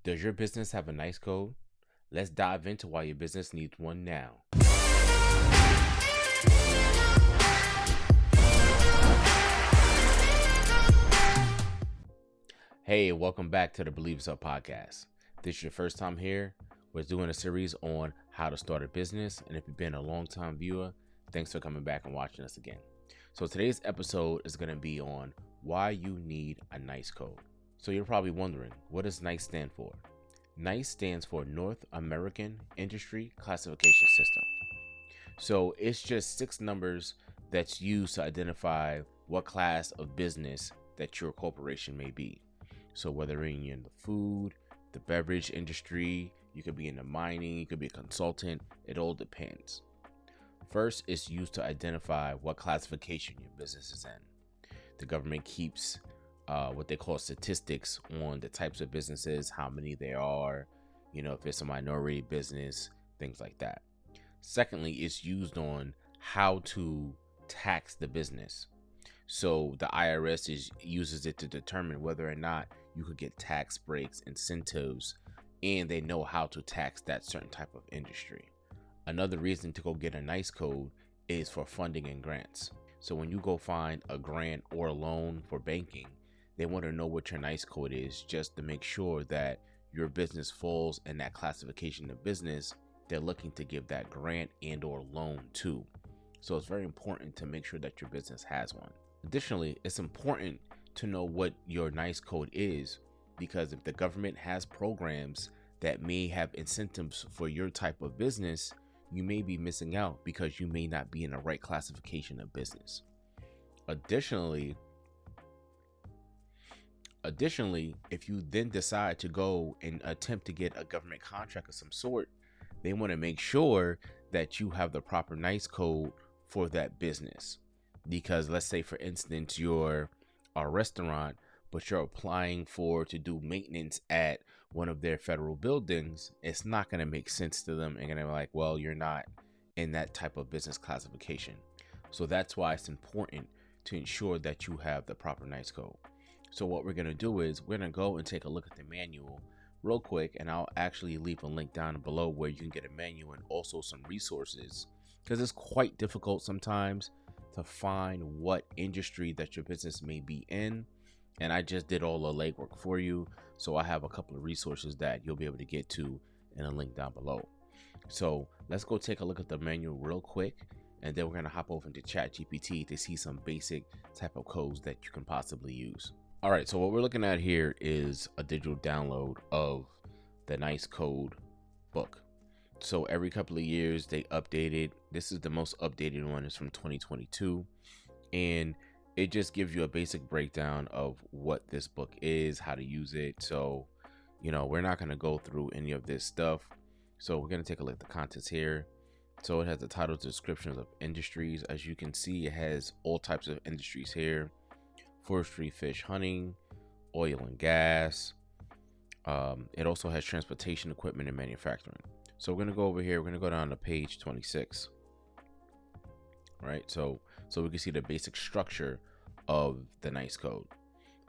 Does your business have a NAICS code? Let's dive into why your business needs one now. Hey, welcome back to the Believe It's Up podcast. If this is your first time here, we're doing a series on how to start a business. And if you've been a long-time viewer, thanks for coming back and watching us again. So today's episode is going to be on why you need a NAICS code. So you're probably wondering, what does NAICS stand for? NAICS stands for North American Industry Classification System. So it's just 6 numbers that's used to identify what class of business that your corporation may be. So whether you're in the food, the beverage industry, you could be in the mining, you could be a consultant, it all depends. First, it's used to identify what classification your business is in. The government keeps what they call statistics on the types of businesses, how many there are, if it's a minority business, things like that. Secondly, it's used on how to tax the business. So the IRS uses it to determine whether or not you could get tax breaks, incentives, and they know how to tax that certain type of industry. Another reason to go get a NAICS code is for funding and grants. So when you go find a grant or a loan for banking, they want to know what your NAICS code is just to make sure that your business falls in that classification of business they're looking to give that grant and or loan to. So it's very important to make sure that your business has one. Additionally, it's important to know what your NAICS code is, because if the government has programs that may have incentives for your type of business, you may be missing out because you may not be in the right classification of business. Additionally, if you then decide to go and attempt to get a government contract of some sort, they want to make sure that you have the proper NAICS code for that business. Because let's say, for instance, you're a restaurant, but you're applying to do maintenance at one of their federal buildings, it's not going to make sense to them. And going to be like, well, you're not in that type of business classification. So that's why it's important to ensure that you have the proper NAICS code. So what we're going to do is we're going to go and take a look at the manual real quick, and I'll actually leave a link down below where you can get a manual and also some resources, because it's quite difficult sometimes to find what industry that your business may be in. And I just did all the legwork for you, so I have a couple of resources that you'll be able to get to in a link down below. So let's go take a look at the manual real quick, and then we're going to hop over into ChatGPT to see some basic type of codes that you can possibly use. All right, so what we're looking at here is a digital download of the NAICS code book. So every couple of years they update it. This is the most updated one, is from 2022, and it just gives you a basic breakdown of what this book is, how to use it. So we're not going to go through any of this stuff, so we're going to take a look at the contents here. So it has the title, descriptions of industries. As you can see, it has all types of industries here: forestry, fish, hunting, oil and gas. It also has transportation, equipment, and manufacturing. So we're going to go over here. We're going to go down to page 26. Right. So we can see the basic structure of the NAICS code.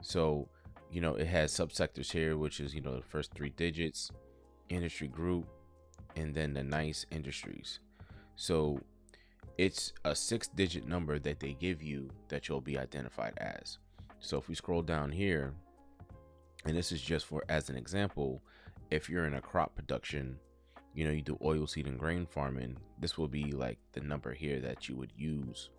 So, it has subsectors here, which is, the first 3 digits, industry group, and then the NAICS industries. So it's a 6-digit number that they give you that you'll be identified as. So if we scroll down here, and this is just as an example, if you're in a crop production, you do oil seed and grain farming, this will be like the number here that you would use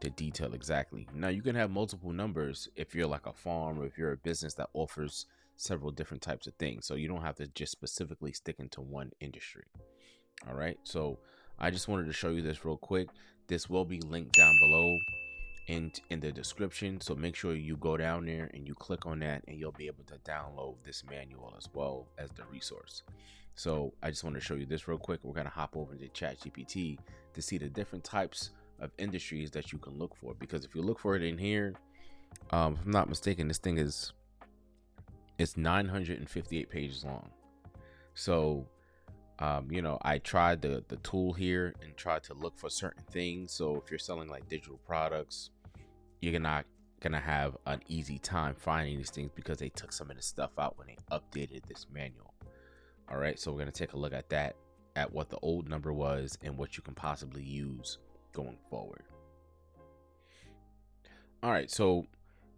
to detail exactly. Now you can have multiple numbers if you're like a farm, or if you're a business that offers several different types of things. So you don't have to just specifically stick into one industry. All right. So I just wanted to show you this real quick. This will be linked down below in the description, so make sure you go down there and you click on that, and you'll be able to download this manual as well as the resource. So I just want to show you this real quick. We're going to hop over to ChatGPT to see the different types of industries that you can look for, because if you look for it in here, if I'm not mistaken, this thing it's 958 pages long. So I tried the tool here and tried to look for certain things. So if you're selling like digital products, you're not gonna have an easy time finding these things because they took some of this stuff out when they updated this manual. All right, so we're gonna take a look at that, at what the old number was and what you can possibly use going forward. All right, so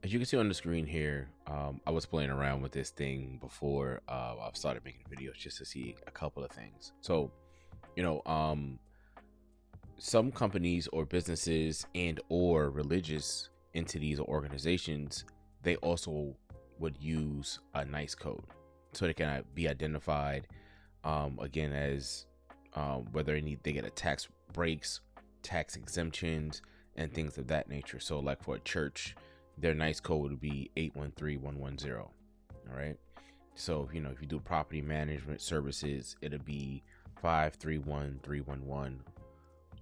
as you can see on the screen here, I was playing around with this thing before I started making videos just to see a couple of things. So, some companies or businesses and or religious entities or organizations, they also would use a NAICS code so they can be identified again as whether they get a tax breaks, tax exemptions, and things of that nature. So like for a church, their NAICS code would be 813110. All right, so if you do property management services, it'll be 531311.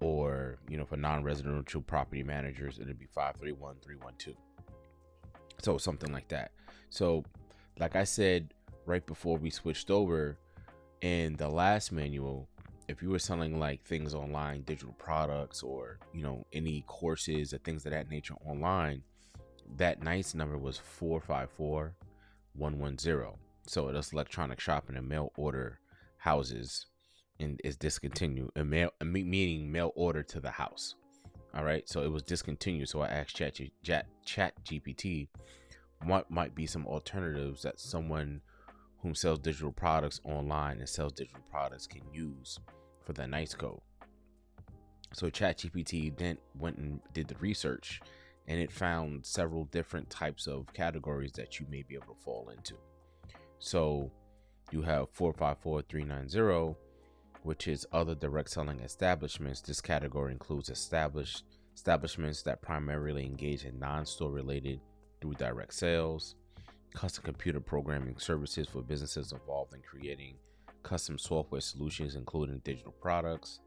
Or for non-residential property managers, it'll be 531312. So something like that. So like I said right before we switched over, in the last manual, if you were selling like things online, digital products, or any courses or things of that nature online, that NAICS number was 454110. So that's electronic shopping and mail order houses, and is discontinued, and meaning mail order to the house. All right, so it was discontinued. So I asked ChatGPT what might be some alternatives that someone whom sells digital products online and sells digital products can use for the NAICS code. So ChatGPT then went and did the research, and it found several different types of categories that you may be able to fall into. So you have 454390, which is other direct selling establishments. This category includes establishments that primarily engage in non-store related through direct sales, custom computer programming services for businesses involved in creating custom software solutions, including digital products,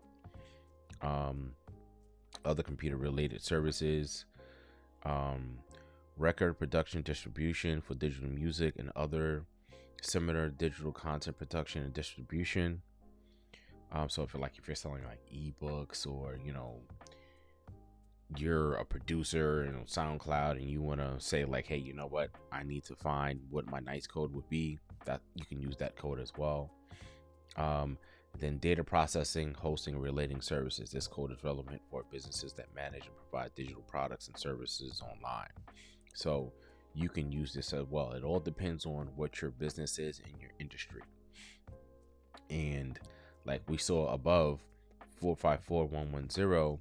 other computer related services, record production distribution for digital music and other similar digital content production and distribution. So if you're selling like ebooks, or you're a producer on SoundCloud and you want to say like, hey, you know what, I need to find what my NAICS code would be, that you can use that code as well. Then data processing, hosting, and relating services. This code is relevant for businesses that manage and provide digital products and services online. So you can use this as well. It all depends on what your business is and your industry. And like we saw above, 454110,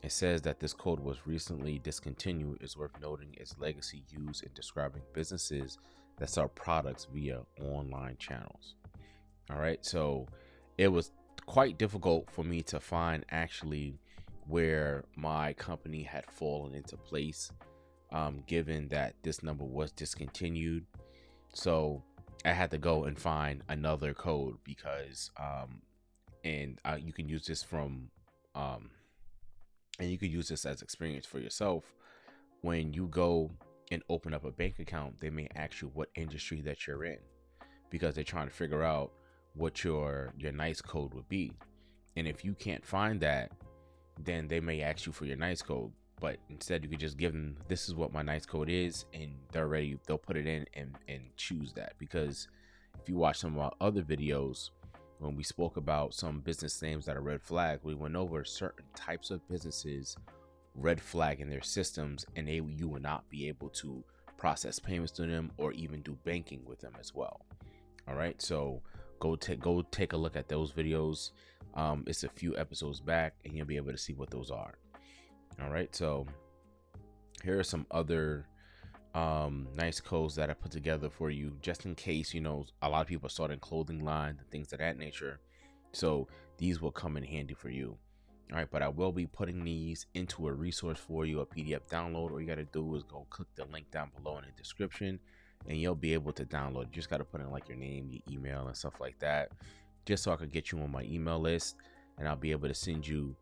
it says that this code was recently discontinued. It's worth noting its legacy used in describing businesses that sell products via online channels. All right, so it was quite difficult for me to find actually where my company had fallen into place, given that this number was discontinued. So I had to go and find another code because you can use this and you can use this as experience for yourself. When you go and open up a bank account, they may ask you what industry that you're in, because they're trying to figure out what your NAICS code would be. And if you can't find that, then they may ask you for your NAICS code. But instead, you could just give them, this is what my NAICS code is, and they'll put it in and choose that. Because if you watch some of our other videos, when we spoke about some business names that are red flag, we went over certain types of businesses red flag in their systems, and you will not be able to process payments to them or even do banking with them as well. All right, so go take a look at those videos. It's a few episodes back, and you'll be able to see what those are. All right, so here are some other NAICS codes that I put together for you, just in case a lot of people are starting clothing lines and things of that nature. So these will come in handy for you. All right, but I will be putting these into a resource for you, a PDF download. All you got to do is go click the link down below in the description, and you'll be able to download. You just got to put in like your name, your email, and stuff like that, just so I could get you on my email list, and I'll be able to send you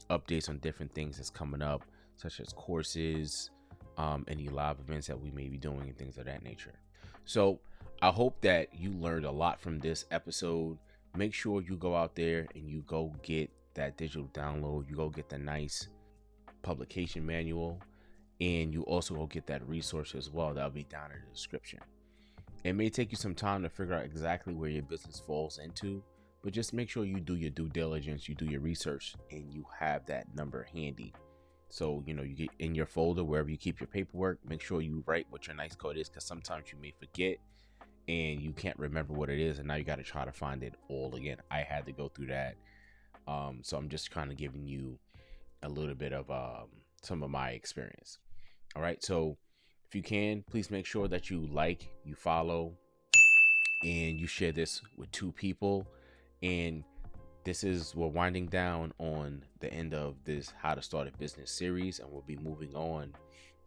updates on different things that's coming up, such as courses, any live events that we may be doing, and things of that nature. So I hope that you learned a lot from this episode. Make sure you go out there and you go get that digital download. You go get the NAICS publication manual, and you also go get that resource as well. That'll be down in the description. It may take you some time to figure out exactly where your business falls into, but just make sure you do your due diligence, you do your research, and you have that number handy. So, you get in your folder, wherever you keep your paperwork, make sure you write what your NAICS code is, because sometimes you may forget and you can't remember what it is, and now you got to try to find it all again. I had to go through that. So I'm just kind of giving you a little bit of some of my experience. All right. So if you can, please make sure that you like, you follow, and you share this with 2 people. And we're winding down on the end of this How to Start a Business series, and we'll be moving on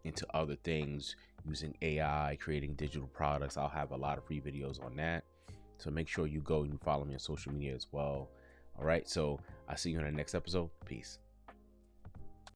into other things using AI, creating digital products. I'll have a lot of free videos on that. So make sure you go and follow me on social media as well. All right. So I'll see you in the next episode. Peace.